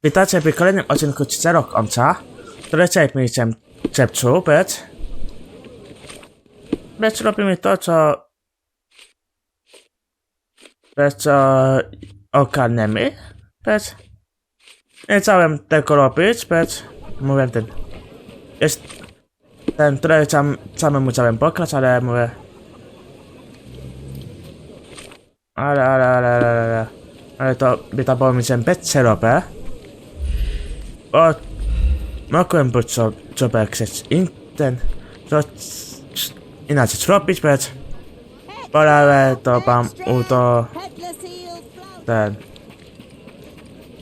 Witajcie w kolejnym odcinku Sherlocka, który dzisiaj mieliśmy czepczu, Becz robimy to, co ogarniemy, nie chciałem tego robić, mówię ten, jest ten, który samemu chciałem pokrać, ale mówię, ale to by to było mi się bez robię, bo mogłem być sobie chceć inaczej zrobić, ale to mam to ten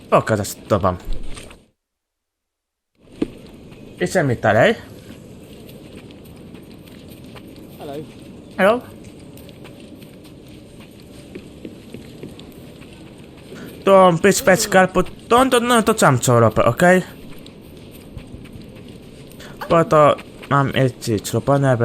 pokazać to wam. Idziemy dalej. Hello. To być skarpu, to sam co robię, okej? Bo to mam jeszcze zrobione,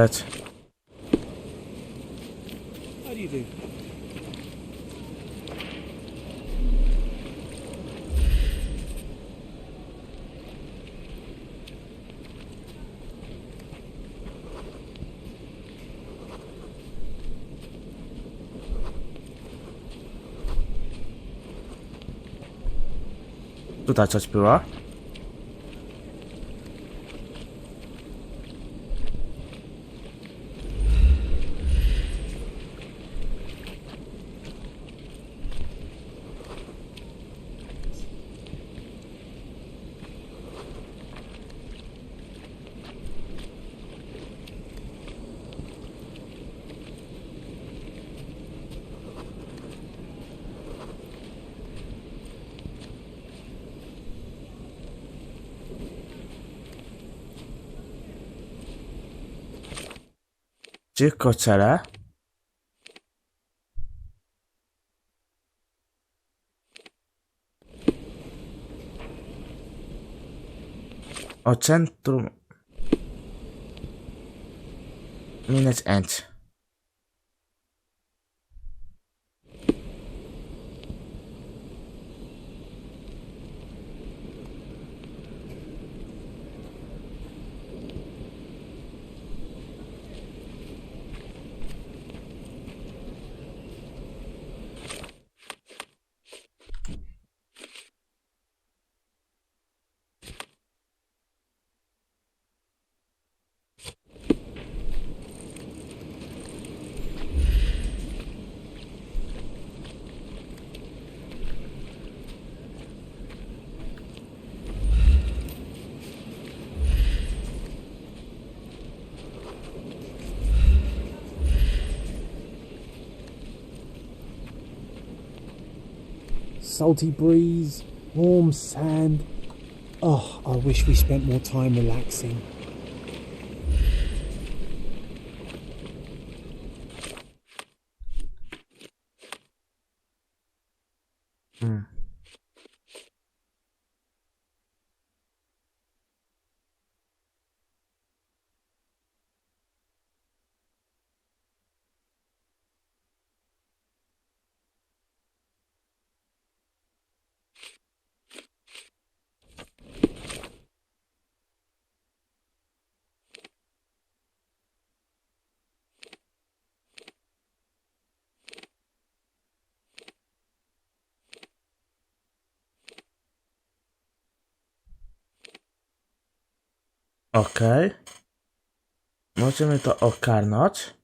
tutaj coś było. Tylko cele. O centrum. Minutes end. Salty breeze, warm sand. Oh, I wish we spent more time relaxing. Okej. Możemy to ogarnąć.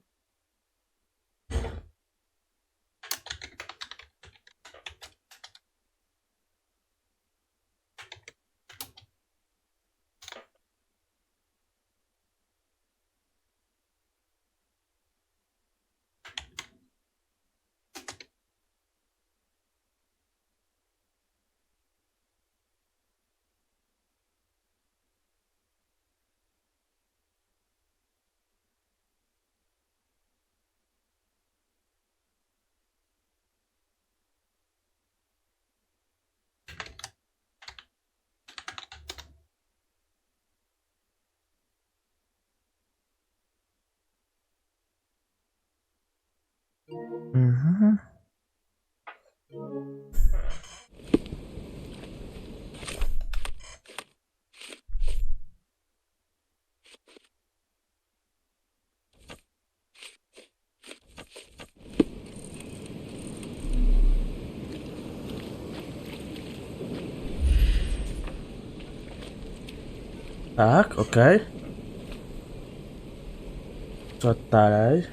Tak, okej. Co dalej?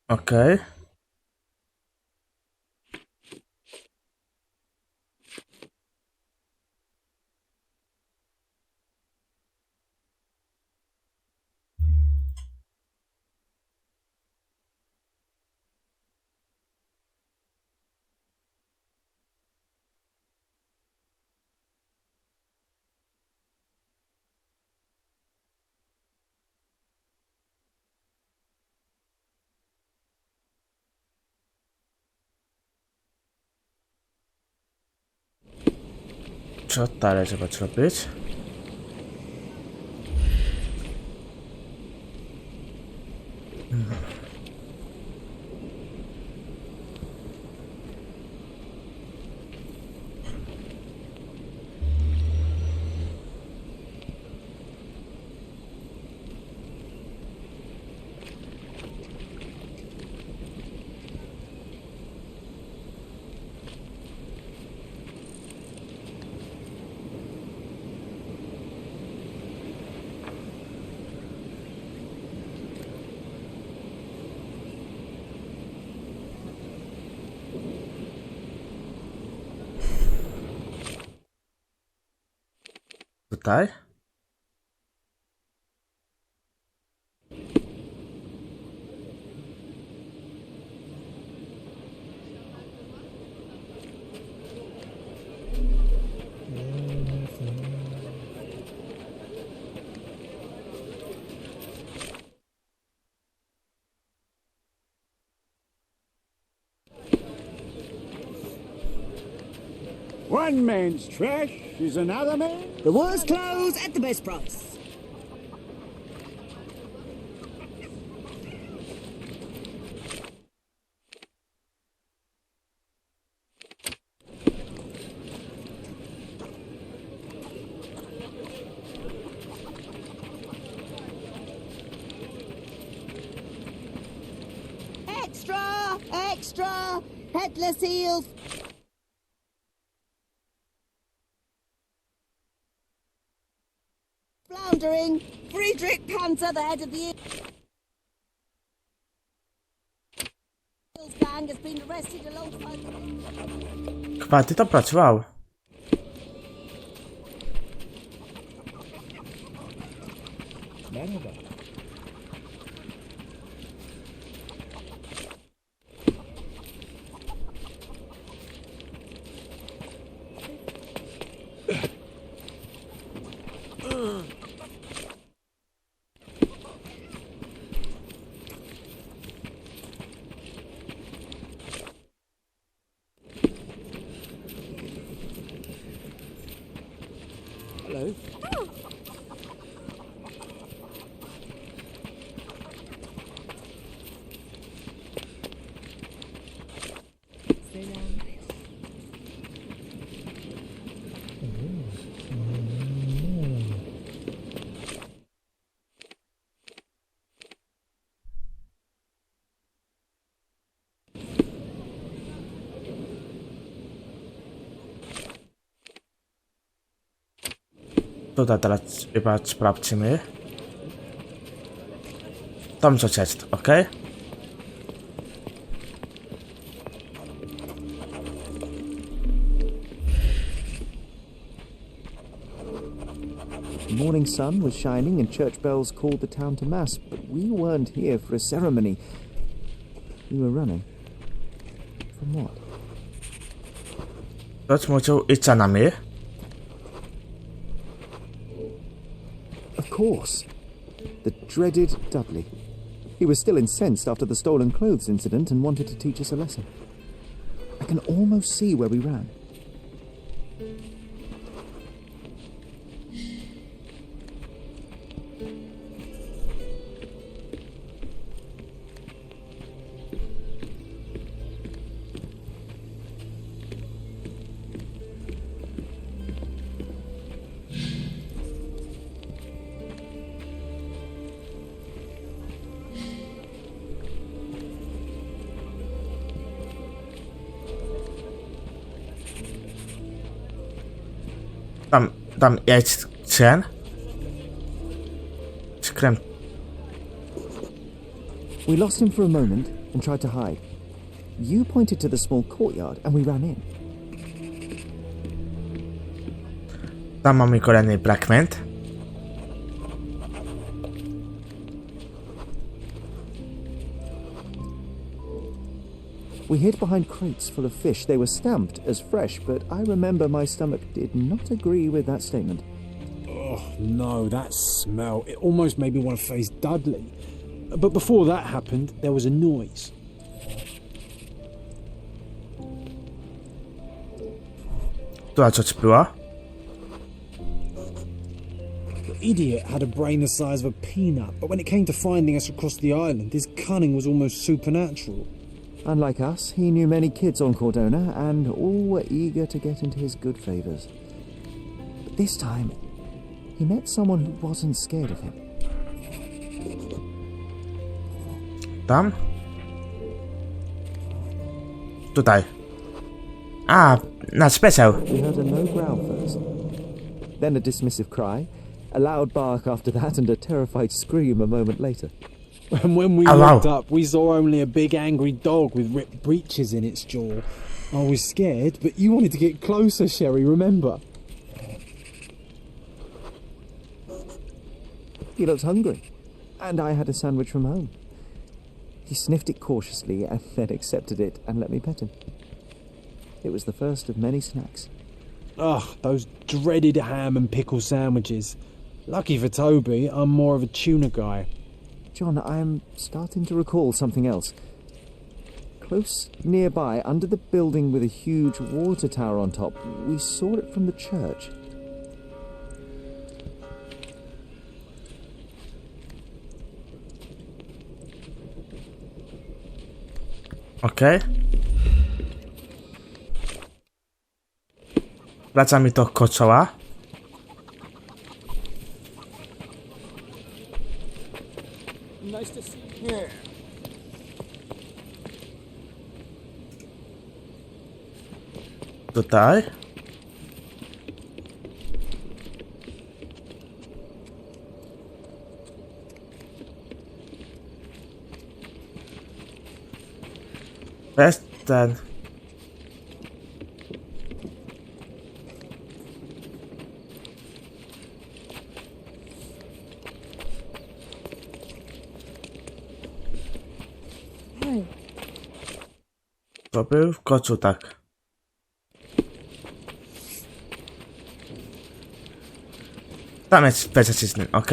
Okej. Co dalej trzeba zrobić? Tutaj? One man's trash is another man. The worst clothes at the best price. Extra! Extra! Headless eels! Floundering! Friedrich Panther, the head of the Eels gang, has been arrested alongside the... Chyba ty to pracował. Merhaba. Hello. Tutaj teraz chyba sprawdźmy. Tam coś jest, okej? The morning sun was shining and church bells called the town to mass, but we weren't here for a ceremony. We were running. From what? Ktoś musiał iść za nami. Of course. The dreaded Dudley. He was still incensed after the stolen clothes incident and wanted to teach us a lesson. I can almost see where we ran. Tam jedź ten. Skręt. We lost him for a moment and tried to hide. You pointed to the small courtyard and we ran in. Tam mamy kolejny fragment. We hid behind crates full of fish. They were stamped as fresh, but I remember my stomach did not agree with that statement. Oh, no, that smell. It almost made me want to face Dudley. But before that happened, there was a noise. Tu a co ci było? The idiot had a brain the size of a peanut, but when it came to finding us across the island, his cunning was almost supernatural. Unlike us, he knew many kids on Cordona, and all were eager to get into his good favours. But this time, he met someone who wasn't scared of him. Tam? Tutaj. A, na speciał. We heard a low growl first, then a dismissive cry, a loud bark after that, and a terrified scream a moment later. And when we Oh, wow. looked up, we saw only a big angry dog with ripped breeches in its jaw. I was scared, but you wanted to get closer, Sherry, remember? He looked hungry, and I had a sandwich from home. He sniffed it cautiously and then accepted it and let me pet him. It was the first of many snacks. Ugh, those dreaded ham and pickle sandwiches. Lucky for Toby, I'm more of a tuna guy. John, I'm starting to recall something else. Close nearby, under the building with a huge water tower on top, we saw it from the church. Okej. Wraca mi to kocoła. Nice to see you here. Tutaj. To jest ten. To był w kocu, tak. Tam jest specyficzny, ok?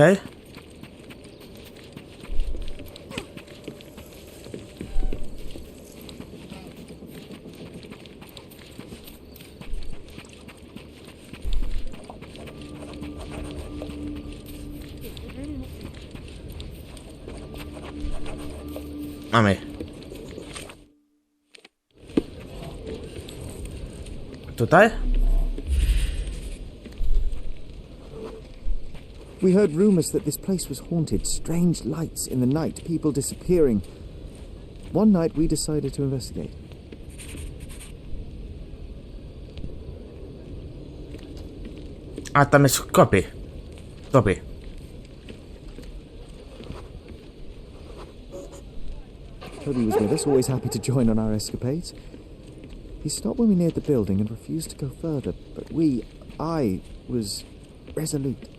Mamy. Tutaj? We heard rumours that this place was haunted, strange lights in the night, people disappearing. One night we decided to investigate. A tam jest kopie. Kopie. Toby was with us, always happy to join on our escapades. He stopped when we neared the building and refused to go further, but I was resolute.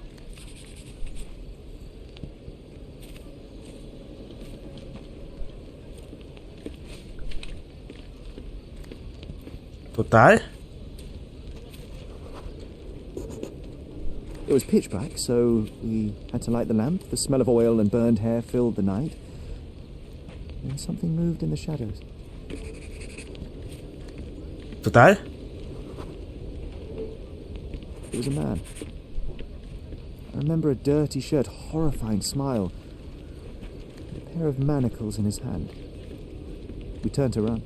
Tutaj? It was pitch black, so we had to light the lamp. The smell of oil and burned hair filled the night. and something moved in the shadows. Tutaj? It was a man. I remember a dirty shirt, horrifying smile, and a pair of manacles in his hand. We turned to run.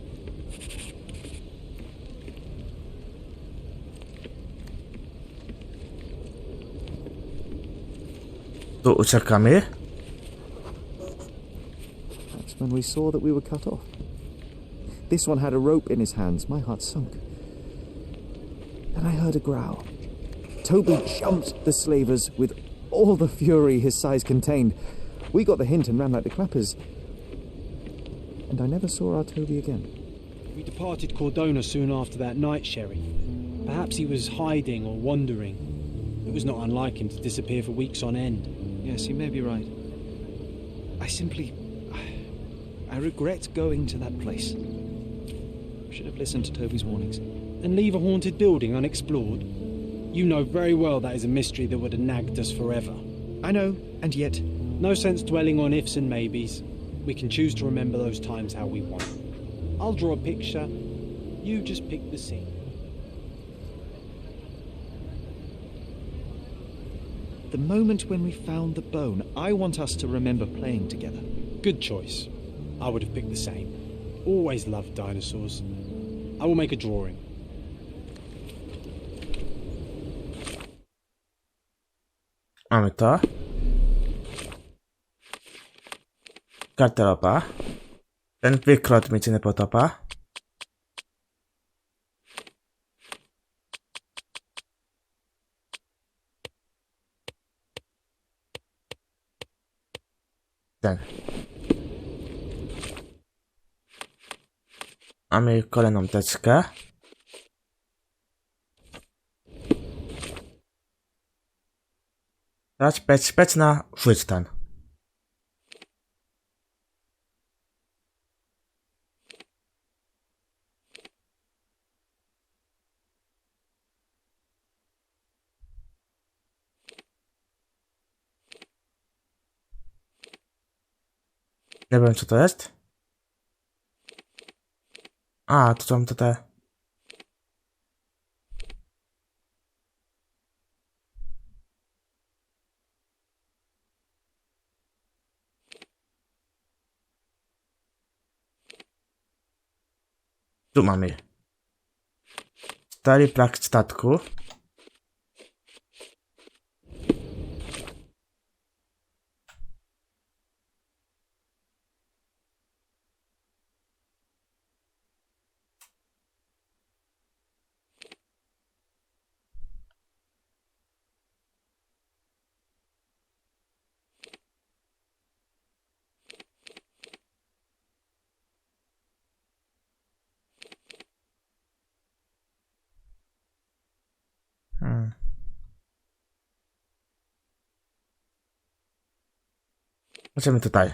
Tu uciekamy. That's when we saw that we were cut off. This one had a rope in his hands. My heart sunk. Then I heard a growl. Toby jumped the slavers with all the fury his size contained. We got the hint and ran like the clappers. And I never saw our Toby again. We departed Cordona soon after that night, Sherry. Perhaps he was hiding or wandering. It was not unlike him to disappear for weeks on end. Yes, you may be right. I regret going to that place. Should have listened to Toby's warnings. And leave a haunted building unexplored? You know very well that is a mystery that would have nagged us forever. I know, and yet... No sense dwelling on ifs and maybes. We can choose to remember those times how we want. I'll draw a picture. You just pick the scene. The moment when we found the bone, I want us to remember playing together. Good choice. I would have picked the same. Always loved dinosaurs. I will make a drawing. Mamy to. Garderoba. Ten wykrot mi się nie podoba. Ten. Mamy kolejną teczkę. Teraz peć na ten. Nie wiem co to jest. A, to są te. Tu mamy. Stary prak statku. Zobaczymy tutaj.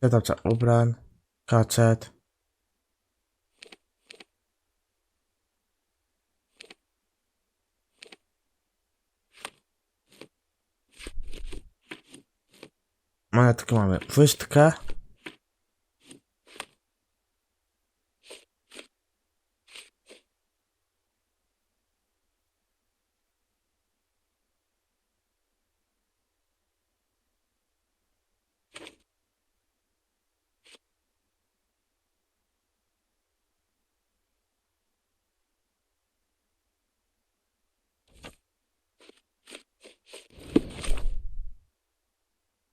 Dobrze, ubran, kaczet. Monetkę mamy, pustkę.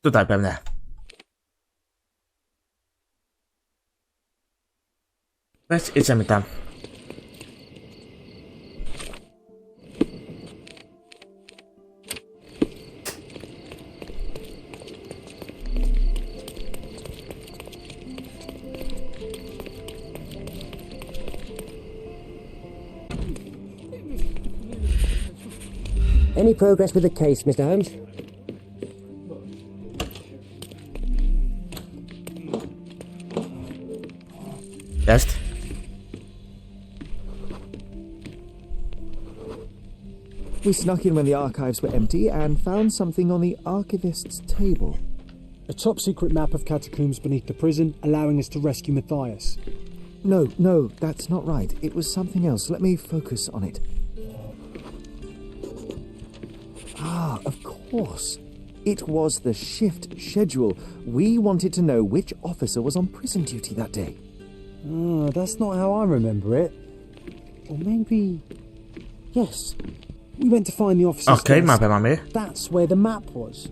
Tutaj pewnie. Weź, idziemy tam. Any progress with the case, Mr. Holmes? Jest. We snuck in when the archives were empty and found something on the archivist's table. A top secret map of catacombs beneath the prison, allowing us to rescue Matthias. No, that's not right. It was something else. Let me focus on it. Ah, of course. It was the shift schedule. We wanted to know which officer was on prison duty that day. Ah, that's not how I remember it. Or maybe... Yes. We went to find the officer's Okej, desk. mapę mamy. That's where the map was.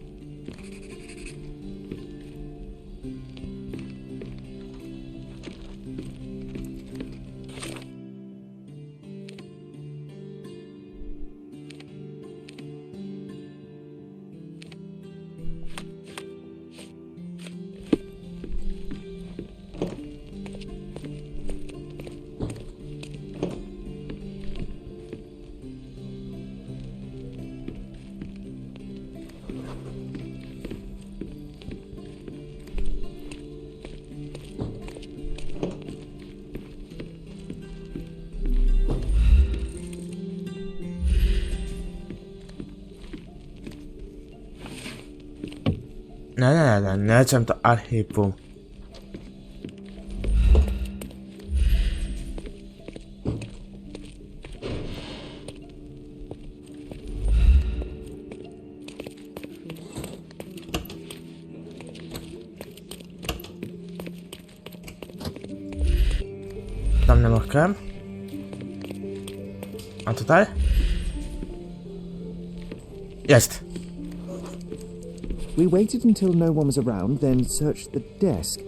Nie lecę do archiwum. Tam nie mogę. A tutaj? Jest. We waited until no one was around, then searched the desk.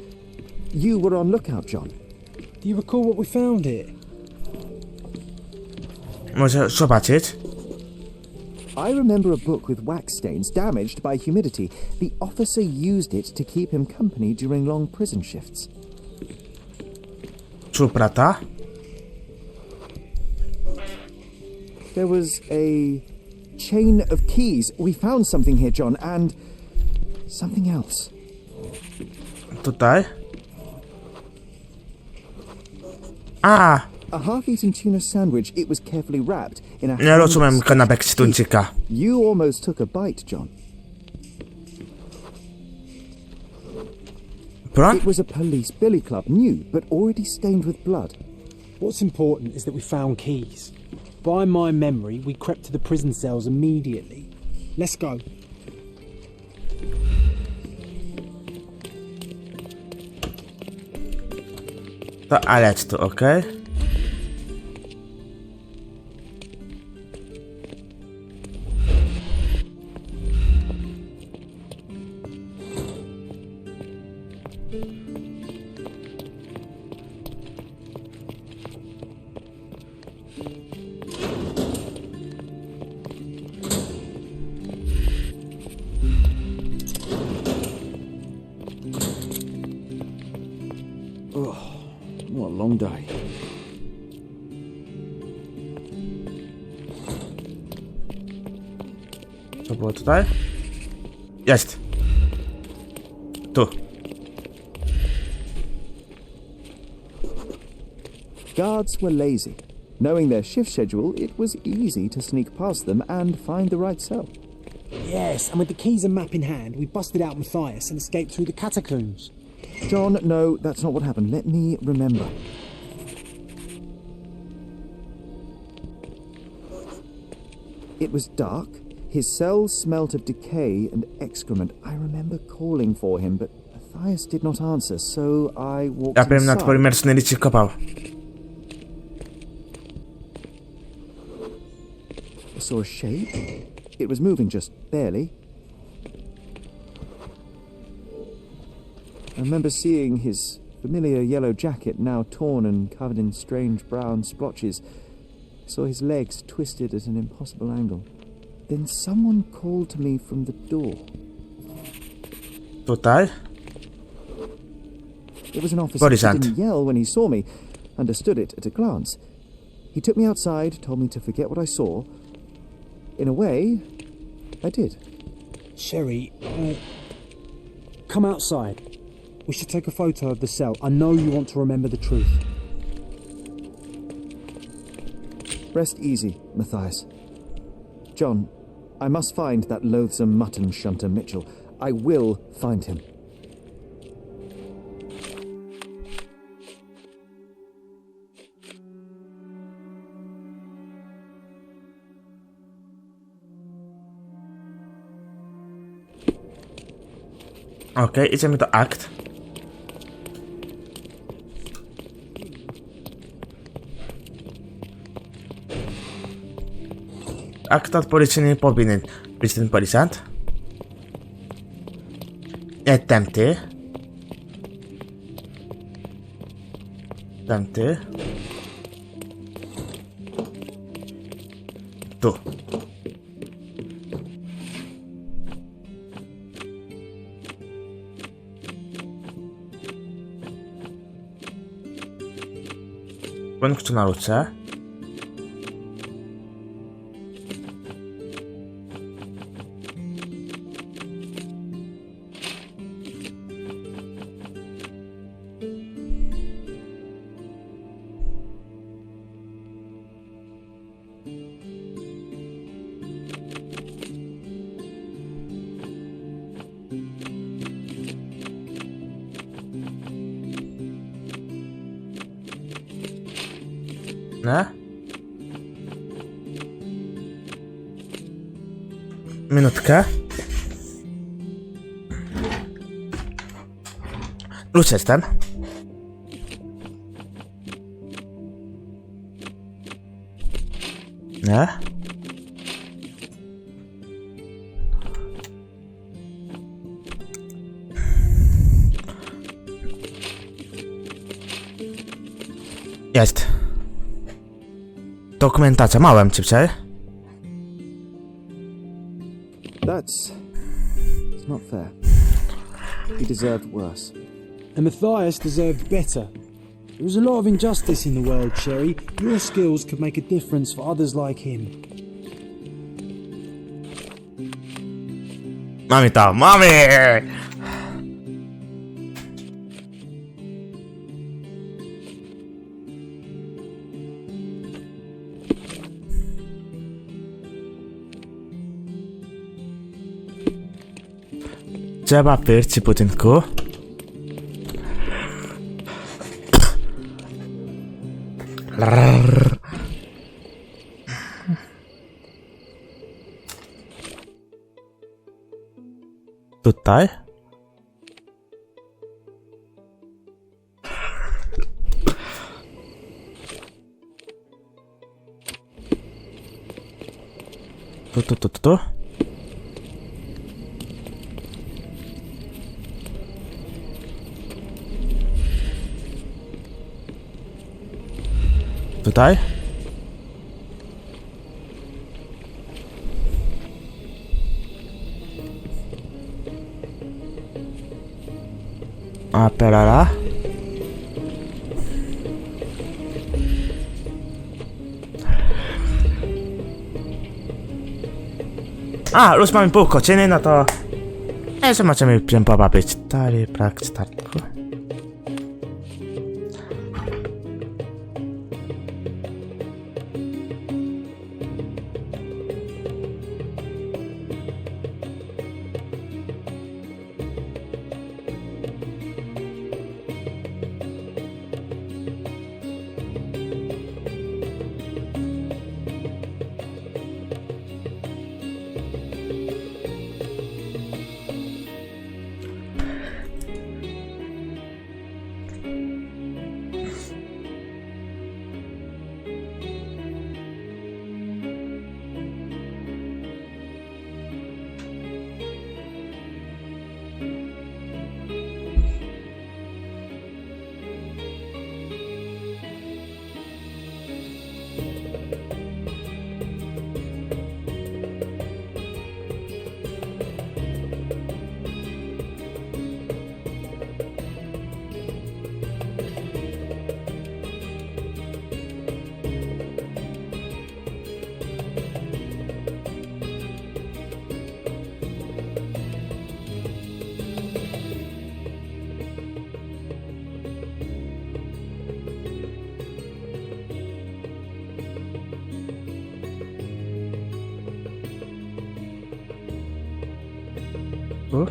You were on lookout, John. Do you recall what we found here? Może zobaczyć? I remember a book with wax stains damaged by humidity. The officer used it to keep him company during long prison shifts. Czuprata? There was a chain of keys. We found something here, John, and something else. Tutaj? A! A half-eaten tuna sandwich. It was carefully wrapped in a... Nie rozumiem kanapek z tuńczyka. You almost took a bite, John. Broń? It was a police billy club, new, but already stained with blood. What's important is that we found keys. By my memory, we crept to the prison cells immediately. Let's go. To alec tu, okej? What a long day. Co było tutaj? Jest! Tu. Guards were lazy. Knowing their shift schedule, it was easy to sneak past them and find the right cell. Yes, and with the keys and map in hand, we busted out Matthias and escaped through the catacombs. John, no, that's not what happened. Let me remember. It was dark. His cell smelt of decay and excrement. I remember calling for him, but Matthias did not answer, so I walked Ja bym na inside. twoim mercenarii kopał. I saw a shape. It was moving just barely. remember seeing his familiar yellow jacket now torn and covered in strange brown splotches. I saw his legs twisted at an impossible angle. Then someone called to me from the door. Tutaj? It was an officer who Policjant. didn't yell when he saw me, understood it at a glance. He took me outside, told me to forget what I saw. In a way, I did. Sherry, come outside. We should take a photo of the cell. I know you want to remember the truth. Rest easy, Matthias. John, I must find that loathsome mutton shunter Mitchell. I will find him. Okej, idziemy do akt. Aktor policyjny powinien być ten policjant. Nie, tamty. Tamty. Tu. Punkt na luce. Ne? Minutkę. Już jestem. Nie? Jest. Dokumentacja, małem ci przecież. It's not fair. He deserved worse. And Matthias deserved better. There is a lot of injustice in the world, Sherry. Your skills could make a difference for others like him. Mamy to, mamy! Trzeba wyjść z budynku. Tutaj. Tu. Tutaj. A perara. A, już mamy pół godziny, no to... zobaczymy, czym pobawić. Stary prak startu. Cool.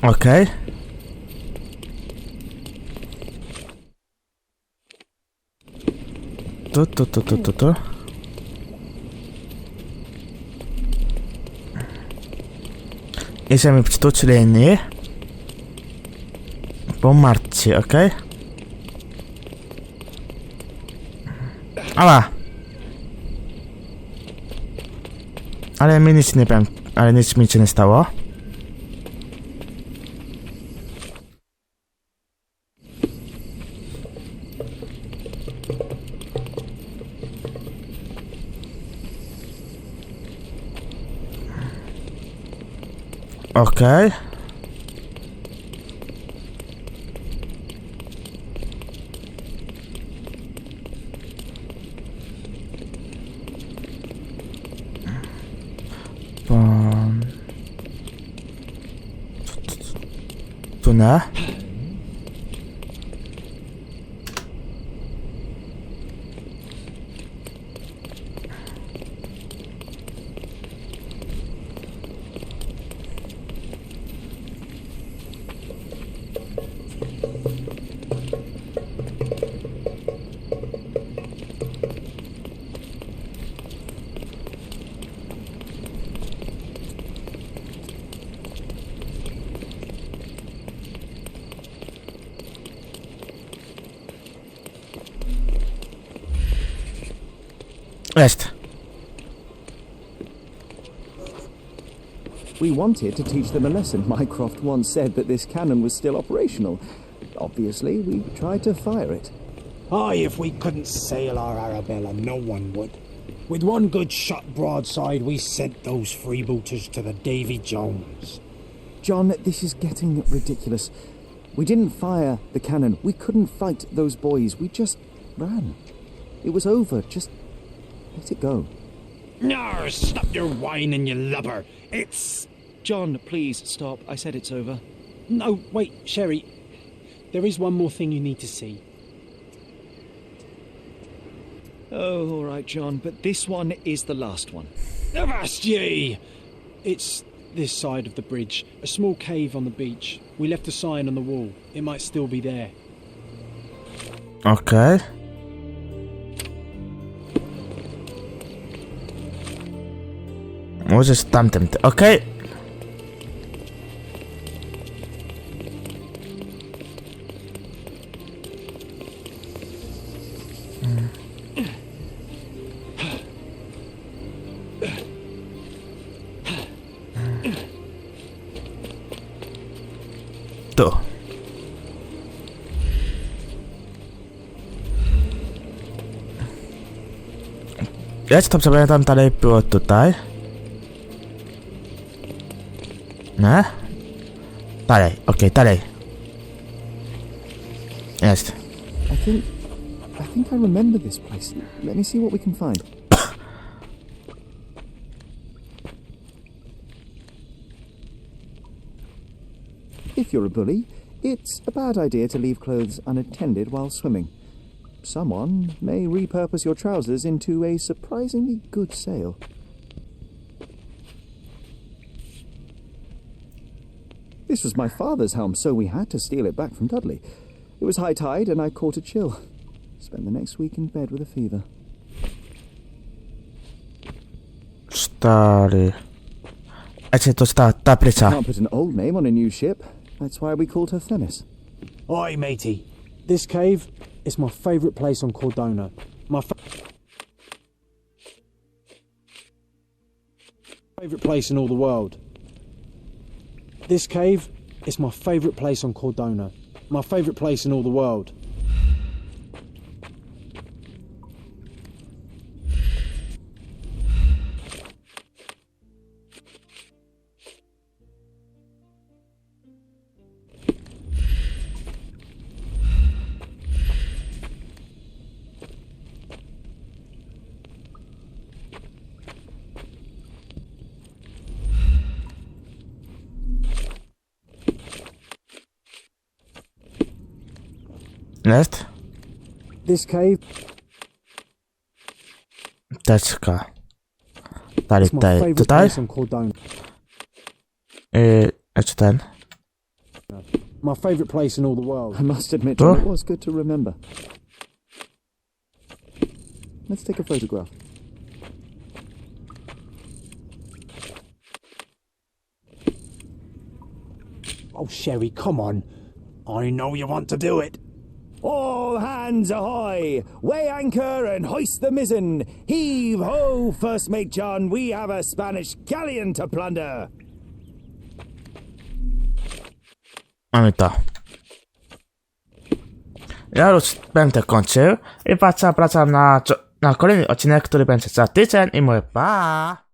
Okej. Tu. Idziemy tu, czyli nie. Po Marcie, okej? Ała! Ale mi nic nie powiem, ale nic mi się nie stało. Okej. Tu nie. Jest. We wanted to teach them a lesson. Mycroft once said that this cannon was still operational. Obviously, we tried to fire it. Aye, if we couldn't sail our Arabella, no one would. With one good shot broadside, we sent those freebooters to the Davy Jones. John, this is getting ridiculous. We didn't fire the cannon. We couldn't fight those boys. We just ran. It was over. Just let it go. No, stop your whining, you lubber. It's... John, please stop. I said it's over. No, wait, Sherry. There is one more thing you need to see. Oh, all right, John, but this one is the last one. Avast ye! It's this side of the bridge. A small cave on the beach. We left a sign on the wall. It might still be there. Okej. Może z tamtym. Okej. Tu. Ja to pamiętam, dalej było tutaj. Nie? Dalej, okej, dalej. Jest. I think I remember this place. Let me see what we can find. If you're a bully, it's a bad idea to leave clothes unattended while swimming. Someone may repurpose your trousers into a surprisingly good sail. This was my father's helm, so we had to steal it back from Dudley. It was high tide and I caught a chill. Spent the next week in bed with a fever. Stary. A co to ta pryca? Can't put an old name on a new ship. That's why we called her Themis. Oi, matey. This cave is my favourite place on Cordona. Favourite place in all the world. This cave is my favourite place on Cordona. My favourite place in all the world. Jest? This cave Teczka. Dali is my tutaj. favourite Tutaj? place on Cordona. Jeszcze ten. My favourite place in all the world. I must admit, John, Huh? it was good to remember. Let's take a photograph. Oh, Sherry, come on. I know you want to do it. All hands ahoy! Weigh anchor and hoist the mizzen! Heave ho, First Mate John! We have a Spanish galleon to plunder! Mamy to. Ja już będę kończył i wracam na kolejny odcinek, który będzie za tydzień i mówię pa!